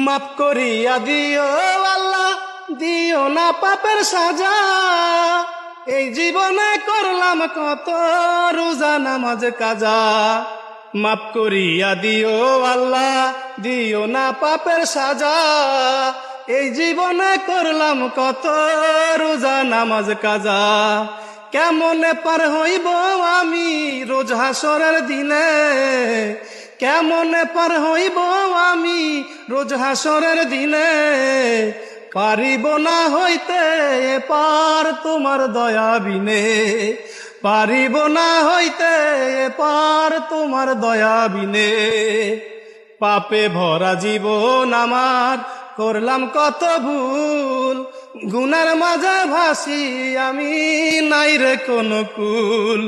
মাফ করিয়া দিও আল্লাহ, দিও না পাপের সাজা। এই জীবনে করলাম কত রোজা নামাজ কাজা। মাফ করিয়া দিও আল্লাহ, দিও না পাপের সাজা। এই জীবনে করলাম কত রোজা নামাজ কাজা। কেমনে পার হইব আমি রোজ হাসরের দিনে, কেমনে পার হইব আমি রোজ হাসরের দিনে। পারিব না হইতে পার তোমার দয়া বিনে, পারিব না হইতে পার তোমার দয়া বিনে। পাপে ভরা জীবন আমার, করলাম কত ভুল। গুনার মাঝে ভাসি আমি, নাই রে কোনো কুল।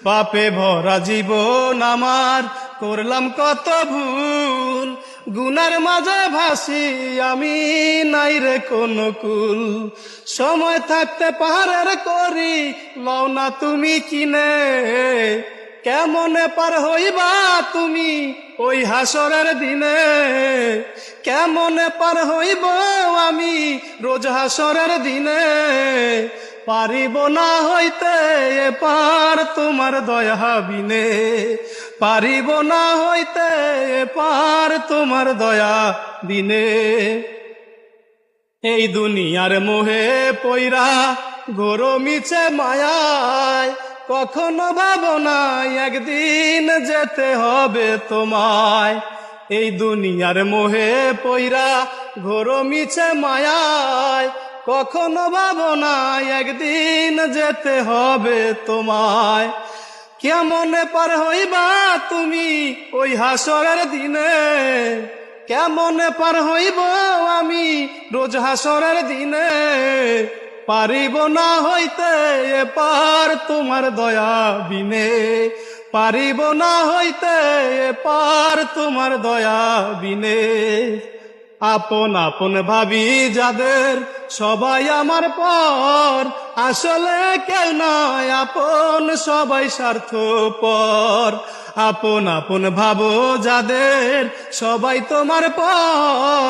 পাপে ভরা জীবন আমার, করলাম কত ভুল। গুনার মাঝে ভাসি আমি, নাই রে কোনো কুল। সময় থাকতে পাহাড়ের করি লও না তুমি কিনে। কেমনে পার হইবা তুমি ওই হাসরের দিনে, কেমনে পার হইব আমি রোজ হাসরের দিনে। পারিব না হইতে পার তোমার দয়া বিনে, পারিব না হইতে পার তোমার দয়া বিনে। এই দুনিয়ার মোহে পইরা গরমিছে মায়ায়, কখনো ভাবো না একদিন যেতে হবে তোমায়। এই দুনিয়ার মোহে পইরা গরমিছে মায়ায়, কখনো ভাবো না একদিন যেতে হবে তোমায়। কেমনে পার হইবা তুমি ওই হাসরের দিনে, কেমনে পার হইব আমি রোজ হাসরের দিনে। পারিব না হইতে পার তোমার দয়া বিনে, পারিব না হইতে পার তোমার দয়া বিনে। আপন আপন ভাবি যাদের সবাই আমার পর, আসলে কেউ নয় আপন, সবাই স্বার্থপর। আপন আপন ভাবো যাদের সবাই তোমার পর,